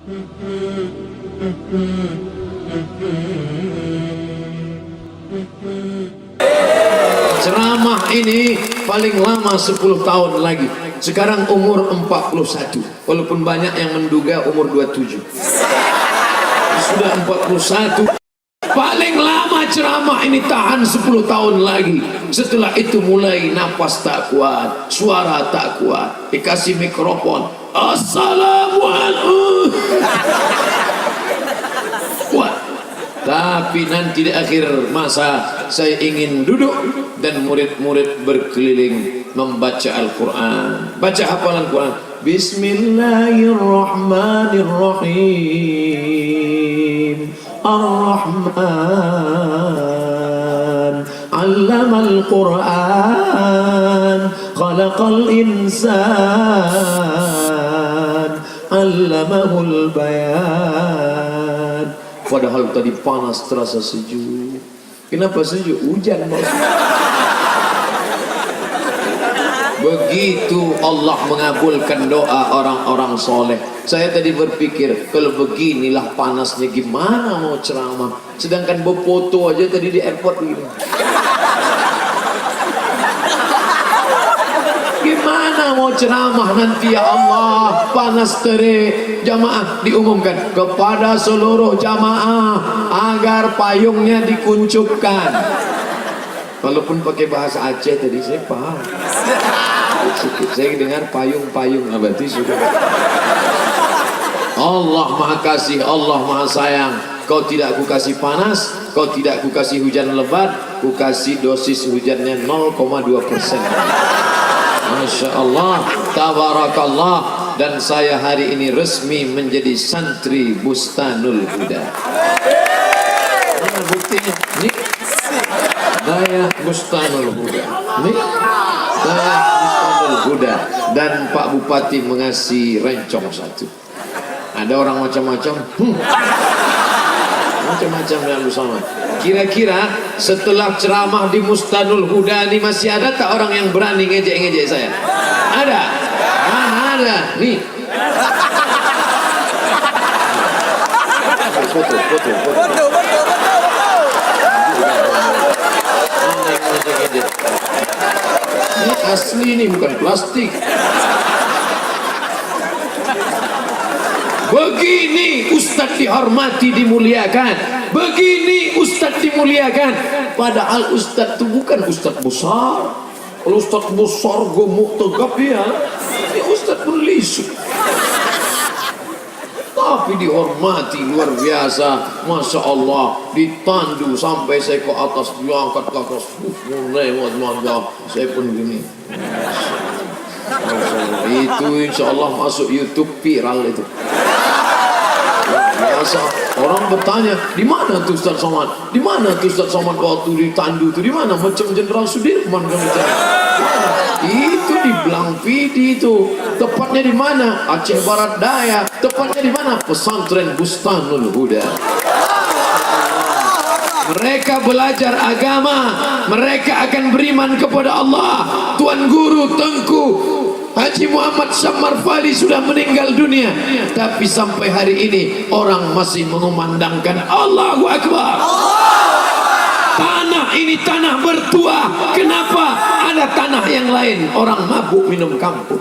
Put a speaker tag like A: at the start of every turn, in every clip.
A: Ceramah ini paling lama 10 tahun lagi. Sekarang umur 41. Walaupun banyak yang menduga umur 27. Sudah 41. Paling lama ceramah ini tahan 10 tahun lagi. Setelah itu mulai napas tak kuat, suara tak kuat. Dikasih mikrofon, Assalamualaikum. Kuat. Tapi nanti di akhir masa saya ingin duduk dan murid-murid berkeliling membaca Al-Quran. Baca hafalan Quran. Bismillahirrahmanirrahim. Ar-Rahman 'allamal Quran, khalaqal insan, 'allamahul bayan. Padahal tadi panas terasa sejuk. Kenapa sejuk? Hujan maksudnya. Begitu Allah mengabulkan doa orang-orang soleh. Saya tadi berpikir, kalau beginilah panasnya gimana mau ceramah. Sedangkan berfoto aja tadi di airport begini. Gimana mau ceramah nanti ya Allah, panas terik. Jamaah diumumkan kepada seluruh jamaah agar payungnya dikuncupkan. Walaupun pakai bahasa Aceh tadi saya paham. Saya dengar payung-payung, berarti sudah. Allah Maha Kasih, Allah Maha Sayang. Kau tidak ku kasih panas, kau tidak ku kasih hujan lebat, ku kasih dosis hujannya 0,2%. Masya Allah, tabarakallah. Dan saya hari ini resmi menjadi santri Bustanul Huda. Mana buktinya? Nih, saya Bustanul Huda. Nih, saya Bustanul Huda. Dan Pak Bupati mengasih rencong 1. Ada orang macam-macam. Macam-macam yang sama. Kira-kira setelah ceramah di Bustanul Huda ini masih ada tak orang yang berani ngejek-ngejek saya? Ada? Mana ada? Nih. Foto. Ini asli, ini bukan plastik. Begini Ustadz dihormati, dimuliakan. Begini Ustadz dimuliakan. Padahal Ustadz itu bukan Ustadz besar. Kalau Ustadz besar gemuk tegap ya, ini Ustadz pun lisu. Tapi dihormati luar biasa. Masya Allah, ditandu sampai saya ke atas, diangkat ke atas. Mulai saya pun gini. Itu insya Allah masuk YouTube viral itu. Biasa orang bertanya, di mana tuh Ustaz Somad? Di mana tuh Ustaz Somad waktu ditandu itu? Di mana? Macam Jenderal Sudirman kan itu. Itu di Blangpidi itu. Tepatnya di mana? Aceh Barat Daya. Tepatnya di mana? Pesantren Bustanul Huda. Mereka belajar agama, mereka akan beriman kepada Allah. Tuan Guru Tengku Haji Muhammad Sammar Fali sudah meninggal dunia, tapi sampai hari ini orang masih mengumandangkan Allahu Akbar. Tanah ini tanah bertuah. Kenapa? Ada tanah yang lain orang mabuk minum kampur.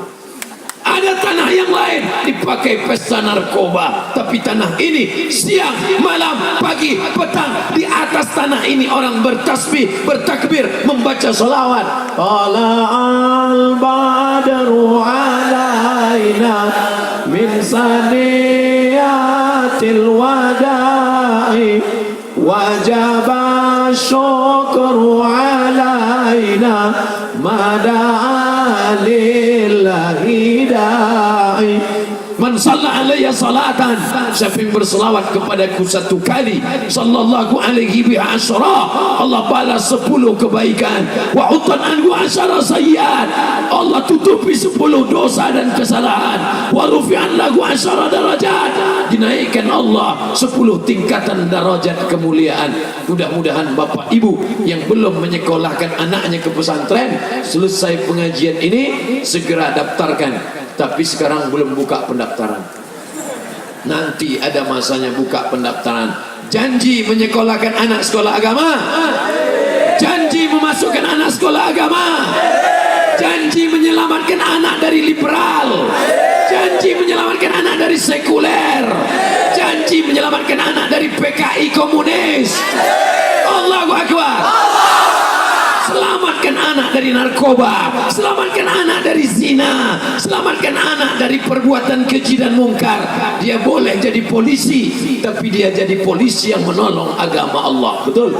A: Ada tanah yang lain dipakai pesta narkoba, tapi tanah ini siang, malam, pagi, petang, di atas tanah ini orang bertasbih, bertakbir, membaca salawat. Tala'al badru alaina min saniyatil wada'i wajaba syukru alaina mada'a lillahi da'i. Man shalla alayya salatan, siapa yang berselawat kepadaku 1 kali, sallallahu alaihi bi asyara, Allah balas 10 kebaikan. Wa utan anhu asyara sayyiat, Allah tutupi 10 dosa dan kesalahan. Wa rufi'an lahu asyara darajat, dinaikkan Allah 10 tingkatan darajat kemuliaan. Mudah-mudahan Bapak Ibu yang belum menyekolahkan anaknya ke pesantren, selesai pengajian ini segera daftarkan. Tapi sekarang belum buka pendaftaran. Nanti ada masanya buka pendaftaran. Janji menyekolahkan anak sekolah agama, janji memasukkan anak sekolah agama, janji menyelamatkan anak dari liberal, janji menyelamatkan anak dari sekuler, janji menyelamatkan anak dari PKI komunis. Allahu Akbar. Selamatkan anak dari narkoba, selamatkan anak dari zina, selamatkan anak dari perbuatan keji dan mungkar. Dia boleh jadi polisi, tapi dia jadi polisi yang menolong agama Allah. Betul?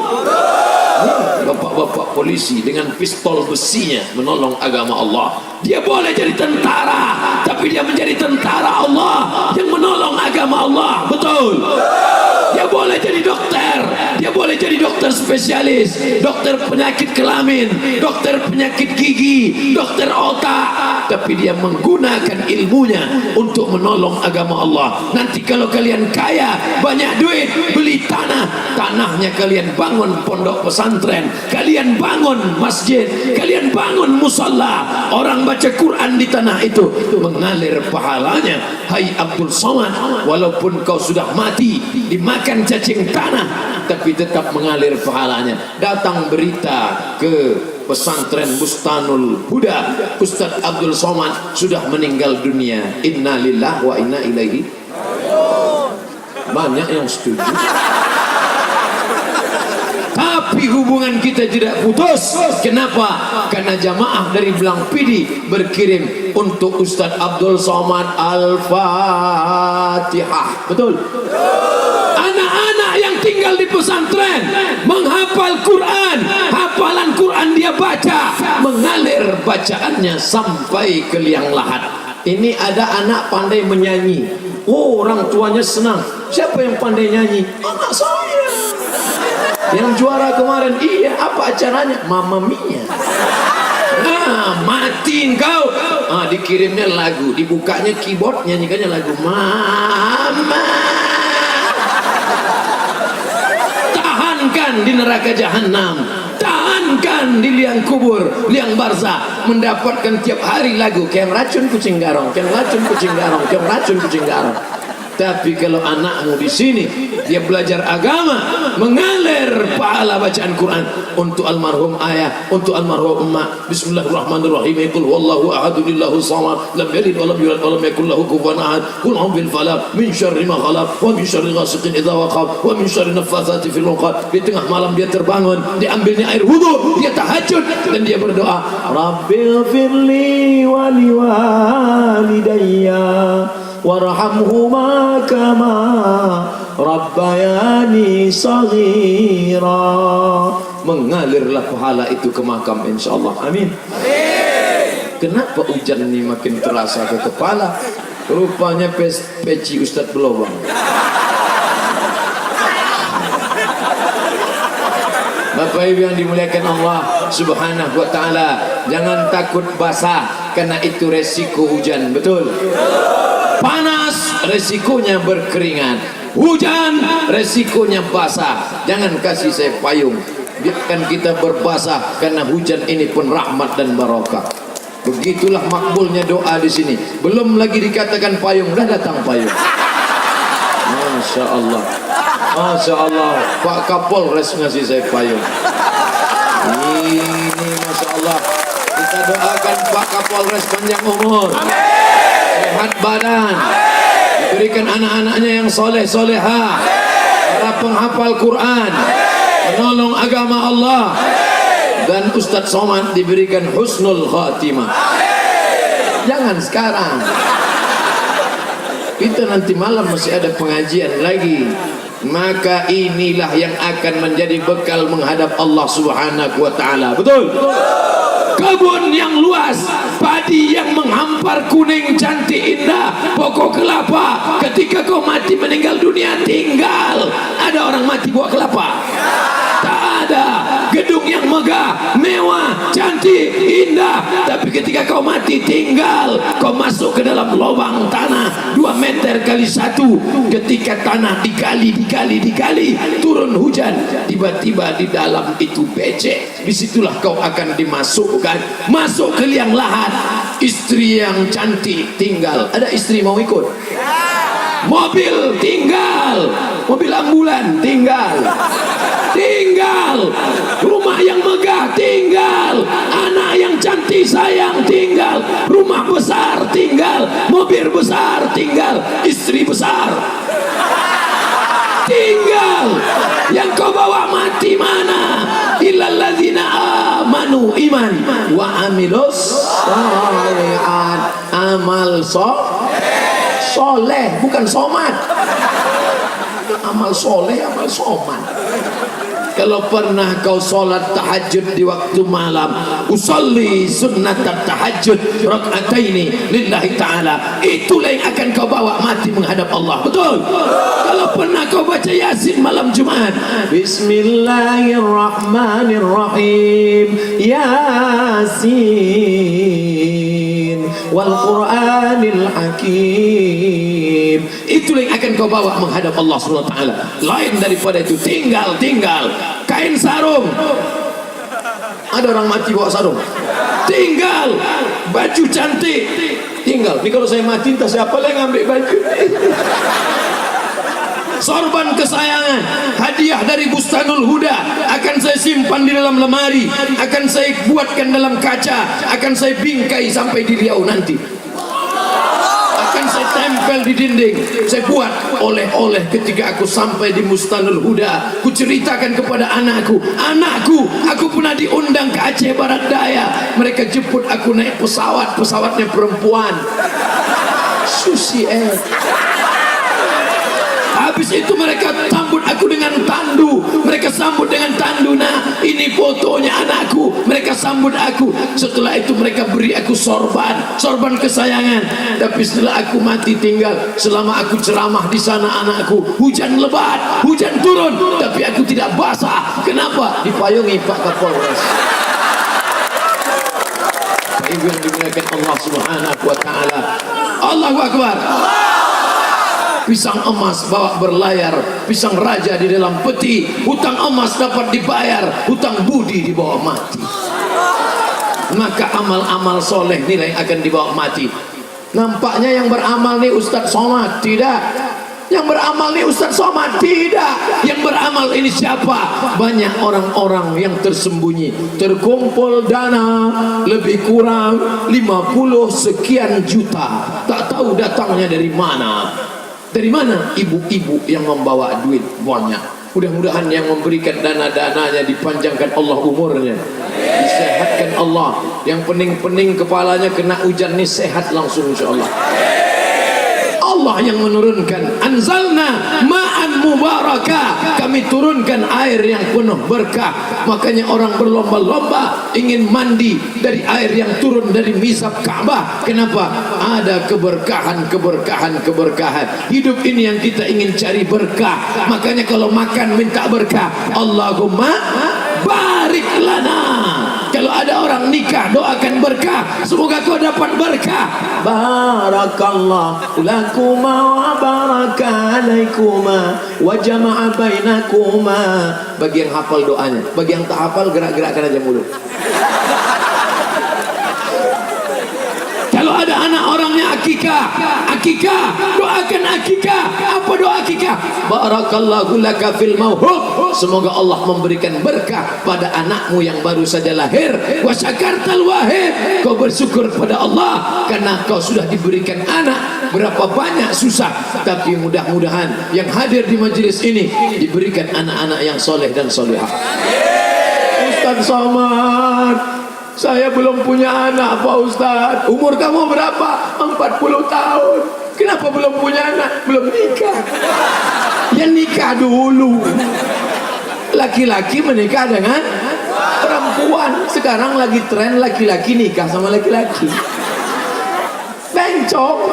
A: Bapak-bapak polisi dengan pistol besinya menolong agama Allah. Dia boleh jadi tentara, tapi dia menjadi tentara Allah yang menolong agama Allah. Betul? Dia boleh jadi dokter, dia boleh jadi dokter spesialis, dokter penyakit kelamin, dokter penyakit gigi, dokter otak, tapi dia menggunakan ilmunya untuk menolong agama Allah. Nanti kalau kalian kaya, banyak duit, beli tanah, tanahnya kalian bangun pondok pesantren, kalian bangun masjid, kalian bangun musalla, orang baca Quran di tanah itu, mengalir pahalanya. Hai Abdul Somad, walaupun kau sudah mati dimakan cacing tanah, tapi tetap mengalir pahalanya. Datang berita ke pesantren Bustanul Huda, Ustaz Abdul Somad sudah meninggal dunia. Inna lillahi wa inna ilaihi. Banyak yang setuju. Tapi hubungan kita tidak putus. Kenapa? Karena jamaah dari Belang Pidi berkirim untuk Ustaz Abdul Somad Al-Fatihah. Betul? Anak-anak yang tinggal di pesantren menghafal Quran, hafalan Quran dia baca, mengalir bacaannya sampai ke liang lahat. Ini ada anak pandai menyanyi. Oh, orang tuanya senang. Siapa yang pandai nyanyi? Anak saya. Yang juara kemarin. Iya, apa acaranya? Mamma Mia. Nah, mati engkau. Ah, dikirimnya lagu, dibukanya keyboard, nyanyikannya lagu Mama. Tahankan di neraka jahanam, tahankan di liang kubur, liang barzah, mendapatkan tiap hari lagu kayak racun kucing garong, kayak racun kucing garong, kayak racun kucing garong. Tapi kalau anakmu di sini dia belajar agama, mengalir pahala bacaan Quran untuk almarhum ayah, untuk almarhum emak. Bismillahirrahmanirrahim. Qul huwallahu ahad, Allahu samad, lam yalid wa lam yulad wa lam yakul lahu kufuwan ahad. Qul a'udzu falaq min syarri ma khalaq wa min syarri ghasiqin idza waqab wa min syarri naffatsati fil 'uqad. Di tengah malam dia terbangun, diambilnya air wudu, dia tahajud dan dia berdoa, Rabbil firli wa liwalidayya warhamhuma kama rabbayani shaghira. Mengalirlah pahala itu ke makam insyaallah. Amin. Kenapa hujan ini makin terasa ke kepala? Rupanya peci Ustadz berlubang. Bapak Ibu yang dimuliakan Allah Subhanahu wa taala, jangan takut basah karena itu resiko hujan. Betul? Panas resikonya berkeringat, hujan resikonya basah. Jangan kasih saya payung, biarkan kita berbasah karena hujan ini pun rahmat dan barokah. Begitulah makbulnya doa di sini. Belum lagi dikatakan payung, dah datang payung. Masya Allah, Masya Allah. Pak Kapolres ngasih saya payung. Ini Masya Allah. Kita doakan Pak Kapolres panjang umur, sehat badan, diberikan anak-anaknya yang soleh soleha, para penghafal Quran, menolong agama Allah, dan Ustadz Somad diberikan husnul khatimah. Jangan sekarang, kita nanti malam masih ada pengajian lagi. Maka inilah yang akan menjadi bekal menghadap Allah Subhanahu wa taala. Betul? Kebun yang luas, padi yang menghampar, kuning, cantik, indah, pokok kelapa. Ketika kau mati meninggal dunia, tinggal. Ada orang mati buah kelapa? Tak ada. Gedung yang megah, mewah, cantik, indah, tapi ketika kau mati tinggal. Kau masuk ke dalam lubang tanah 2 meter kali 1. Ketika tanah digali, turun hujan, tiba-tiba di dalam itu becek. Disitulah kau akan dimasukkan, masuk ke liang lahat. Istri yang cantik tinggal. Ada istri mau ikut? mobil tinggal, mobil ambulan tinggal, rumah yang megah tinggal, anak yang cantik sayang tinggal, rumah besar tinggal, mobil besar tinggal, istri besar tinggal. Yang kau bawa mati mana? Illal ladzina amanu, iman, wa amilus sholihat, amal soleh, bukan somat. Amal soleh, amal somat. Kalau pernah kau sholat tahajud di waktu malam, usolli sunnat tahajud raka'ataini lillahi ta'ala, itulah yang akan kau bawa mati menghadap Allah. Betul? Kalau pernah kau baca Yasin malam Jumat, Bismillahirrahmanirrahim, Yasin wal Qur'anil Hakim, itulah yang akan kau bawa menghadap Allah SWT. Lain daripada itu tinggal kain sarung. Ada orang mati bawa sarung, tinggal baju cantik, tinggal. Ini kalau saya mati entah siapa yang ngambil baju. Sorban kesayangan, hadiah dari Bustanul Huda, akan saya simpan di dalam lemari, akan saya buatkan dalam kaca, akan saya bingkai sampai di Riau nanti, akan saya tempel di dinding. Saya buat oleh-oleh ketika aku sampai di Bustanul Huda. Ku ceritakan kepada anakku, aku pernah diundang ke Aceh Barat Daya. Mereka jemput aku naik pesawat, pesawatnya perempuan, Susi Air. Habis itu mereka sambut aku dengan tandu. Mereka sambut dengan tandu. Nah, ini fotonya anakku. Mereka sambut aku. Setelah itu mereka beri aku sorban kesayangan. Tapi setelah aku mati tinggal, selama aku ceramah di sana anakku, hujan lebat, hujan turun, tapi aku tidak basah. Kenapa? Dipayungi Pak Kapolres. Ibu yang dimuliakan Allah Subhanahu wa taala. Allahu Akbar. Pisang emas bawa berlayar, pisang raja di dalam peti. Hutang emas dapat dibayar, hutang budi dibawa mati. Maka amal-amal soleh nilai akan dibawa mati. Nampaknya yang beramal nih Ustadz Somad, tidak. Yang beramal nih Ustadz Somad, tidak. Yang beramal ini siapa? Banyak orang-orang yang tersembunyi. Terkumpul dana lebih kurang 50 sekian juta, tak tahu datangnya dari mana. Dari mana? Ibu-ibu yang membawa duit banyak. Mudah-mudahan yang memberikan dana-dananya dipanjangkan Allah umurnya, disehatkan Allah. Yang pening-pening kepalanya kena hujan nih sehat langsung insyaallah. Allah yang menurunkan, anzalna ma'an mubarakah, kami turunkan air yang penuh berkah. Makanya orang berlomba-lomba ingin mandi dari air yang turun dari mizab Ka'bah. Kenapa? Ada keberkahan. Hidup ini yang kita ingin cari berkah. Makanya kalau makan minta berkah, Allahumma barik lana. Kalau ada orang nikah, doakan berkah, semoga kau dapat berkah. Barakallah lakuma wa baraka alaikuma wa jama'a bainakuma. Bagi yang hafal doanya, bagi yang tak hafal gerak-gerakkan aja mulut. Kalau ada anak orangnya akikah, doakan akikah. Apa doa akikah? Barakallahu laka fil mauhub, semoga Allah memberikan berkah pada anakmu yang baru saja lahir. Wa syakartal wahid, kau bersyukur pada Allah karena kau sudah diberikan anak. Berapa banyak susah, tapi mudah-mudahan yang hadir di majelis ini diberikan anak-anak yang soleh dan solehah. Ustaz Somad, saya belum punya anak Pak Ustaz. Umur kamu berapa? 40 tahun. Kenapa belum punya anak? Belum nikah. Ya nikah dulu. Laki-laki menikah dengan perempuan. Sekarang lagi tren laki-laki nikah sama laki-laki. Bencong.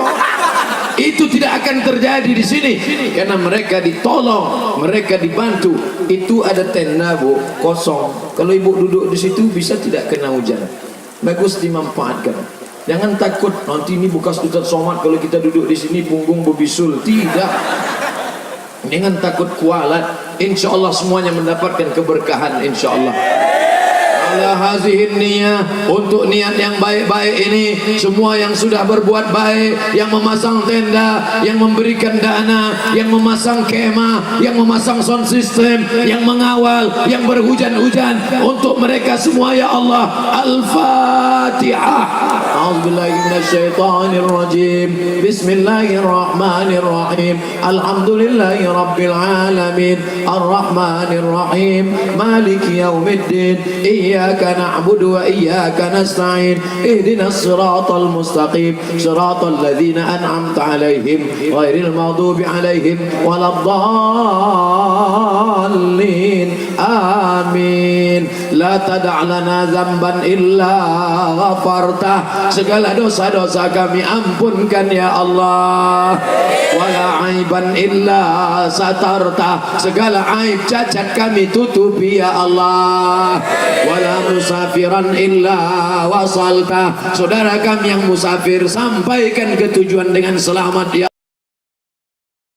A: Itu tidak akan terjadi di sini karena mereka ditolong, mereka dibantu. Itu ada tenda bu, kosong. Kalau ibu duduk di situ bisa tidak kena hujan. Bagus dimanfaatkan. Jangan takut nanti ini bekas Ustaz Somad kalau kita duduk di sini punggung berbisul. Tidak. Jangan takut kualat. Insya Allah semuanya mendapatkan keberkahan. Insya Allah. ala hazihin niyah, untuk niat yang baik-baik ini. Semua yang sudah berbuat baik, yang memasang tenda, yang memberikan dana, yang memasang kemah, yang memasang sound system, yang mengawal, yang berhujan-hujan, untuk mereka semua ya Allah. Al-Fatihah. A'udzubillahi minasyaitonir rajim. Bismillahirrahmanirrahim. Alhamdulillahi rabbil alamin. Ar-Rahmanir Rahim. Maliki yaumiddin. Iyyaka na'budu wa iyyaka nasta'in. Ihdinas siratal mustaqim. Siratal ladzina an'amta 'alaihim ghairil maghdubi 'alaihim waladdallin. Amin. La tada' lana dzamban illa ghafartah. Segala dosa-dosa kami ampunkan ya Allah. Wala aiban illa satarta. Segala aib cacat kami tutupi ya Allah. Wala musafiran illa wasalta. Saudara kami yang musafir sampaikan ke tujuan dengan selamat ya